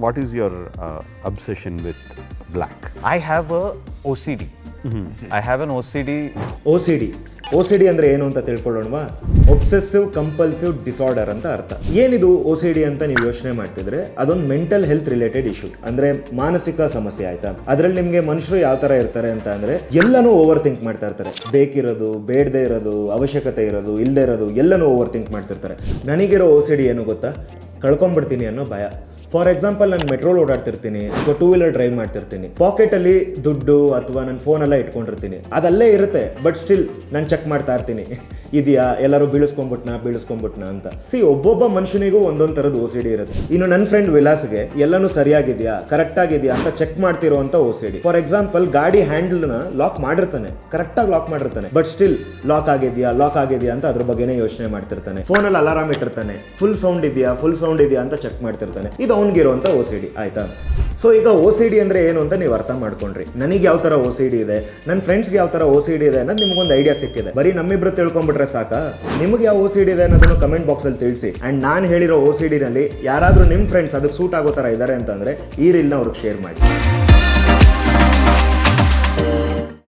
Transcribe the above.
what is your obsession with black? I have a OCD. I have an OCD. OCD ಅಂದರೆ ಏನು ಅಂತ ತಿಳ್ಕೊಳ್ಳೋಣವಾ? Obsessive compulsive disorder ಅಂತ ಅರ್ಥ. ಏನಿದು OCD ಅಂತ ನೀವು ಯೋಚನೆ ಮಾಡ್ತಿದ್ರೆ ಅದೊಂದು ಮೆಂಟಲ್ ಹೆಲ್ತ್ ರಿಲೇಟೆಡ್ ಇಶ್ಯೂ, ಅಂದ್ರೆ ಮಾನಸಿಕ ಸಮಸ್ಯೆ ಆಯ್ತಾ. ಅದ್ರಲ್ಲಿ ನಿಮಗೆ ಮನುಷ್ಯರು ಯಾವ ತರ ಇರ್ತಾರೆ ಅಂತ ಅಂದ್ರೆ ಎಲ್ಲನೂ ಓವರ್ ಥಿಂಕ್ ಮಾಡ್ತಾ ಇರ್ತಾರೆ. ಬೇಕಿರೋದು, ಬೇಡದೇ ಇರೋದು, ಅವಶ್ಯಕತೆ ಇರೋದು, ಇಲ್ಲದೆ ಇರೋದು ಎಲ್ಲನೂ ಓವರ್ ಥಿಂಕ್ ಮಾಡ್ತಿರ್ತಾರೆ. ನನಗಿರೋ OCD ಏನು ಗೊತ್ತಾ? ಕಳ್ಕೊಂಡ್ಬಿಡ್ತೀನಿ ಅನ್ನೋ ಭಯ. ಫಾರ್ ಎಕ್ಸಾಂಪಲ್, ನಾನು ಮೆಟ್ರೋಲ್ ಓಡಾಡ್ತಿರ್ತೀನಿ ಅಥವಾ 2 ವೀಲರ್ ಡ್ರೈವ್ ಮಾಡ್ತಿರ್ತೀನಿ, ಪಾಕೆಟಲ್ಲಿ ದುಡ್ಡು ಅಥವಾ ನನ್ನ ಫೋನೆಲ್ಲ ಇಟ್ಕೊಂಡಿರ್ತೀನಿ, ಅದಲ್ಲೇ ಇರುತ್ತೆ. ಬಟ್ ಸ್ಟಿಲ್ ನಾನು ಚೆಕ್ ಮಾಡ್ತಾ ಇರ್ತೀನಿ, ಇದೆಯಾ, ಎಲ್ಲರೂ ಬೀಳಿಸ್ಕೊಂಬಿಟ್ನಾ ಅಂತ. ಒಬ್ಬೊಬ್ಬ ಮನುಷ್ಯನಿಗೂ ಒಂದೊಂದು ಥರದ್ದು OCD ಇರುತ್ತೆ. ಇನ್ನು ನನ್ನ ಫ್ರೆಂಡ್ ವಿಲಾಸ್ಗೆ ಎಲ್ಲನೂ ಸರಿಯಾಗಿದೆಯಾ, ಕರೆಕ್ಟಾಗಿದೆಯಾ ಅಂತ ಚೆಕ್ ಮಾಡ್ತಿರೋಂಥ OCD. ಫಾರ್ ಎಕ್ಸಾಂಪಲ್, ಗಾಡಿ ಹ್ಯಾಂಡಲ್ನ ಲಾಕ್ ಮಾಡಿರ್ತಾನೆ, ಕರೆಕ್ಟಾಗಿ ಲಾಕ್ ಮಾಡಿರ್ತಾನೆ, ಬಟ್ ಸ್ಟಿಲ್ ಲಾಕ್ ಆಗಿದೆಯಾ ಅಂತ ಅದ್ರ ಬಗ್ಗೆನೇ ಯೋಚನೆ ಮಾಡ್ತಿರ್ತಾನೆ. ಫೋನಲ್ಲಿ ಅಲಾರಾಮ್ ಇಟ್ಟಿರ್ತಾನೆ, ಫುಲ್ ಸೌಂಡ್ ಇದೆಯಾ ಅಂತ ಚೆಕ್ ಮಾಡ್ತಿರ್ತಾನೆ. ಇದು ಅವನಿಗಿರುವಂಥ OCD ಆಯ್ತಾ. ಸೊ ಈಗ OCD ಅಂದರೆ ಏನು ಅಂತ ನೀವು ಅರ್ಥ ಮಾಡ್ಕೊಂಡ್ರಿ. ನನಗೆ ಯಾವ ಥರ OCD ಇದೆ, ನನ್ನ ಫ್ರೆಂಡ್ಸ್ಗೆ ಯಾವ ಥರ OCD ಇದೆ ಅನ್ನೋದು ನಿಮಗೊಂದು ಐಡಿಯಾ ಸಿಕ್ಕಿದೆ. ಬರೀ ನಮ್ಮಿಬ್ರು ತಿಳ್ಕೊಂಡ್ಬಿಟ್ರೆ ಸಾಕಾ? ನಿಮಗೆ ಯಾವ OCD ಇದೆ ಅನ್ನೋದನ್ನು ಕಮೆಂಟ್ ಬಾಕ್ಸಲ್ಲಿ ತಿಳಿಸಿ. ಆ್ಯಂಡ್ ನಾನು ಹೇಳಿರೋ OCD ನಲ್ಲಿ ಯಾರಾದರೂ ನಿಮ್ಮ ಫ್ರೆಂಡ್ಸ್ ಅದಕ್ಕೆ ಸೂಟ್ ಆಗೋ ಥರ ಇದ್ದಾರೆ ಅಂತಂದರೆ ಈ ರೀಲ್ನ ಅವ್ರಿಗೆ ಶೇರ್ ಮಾಡಿ.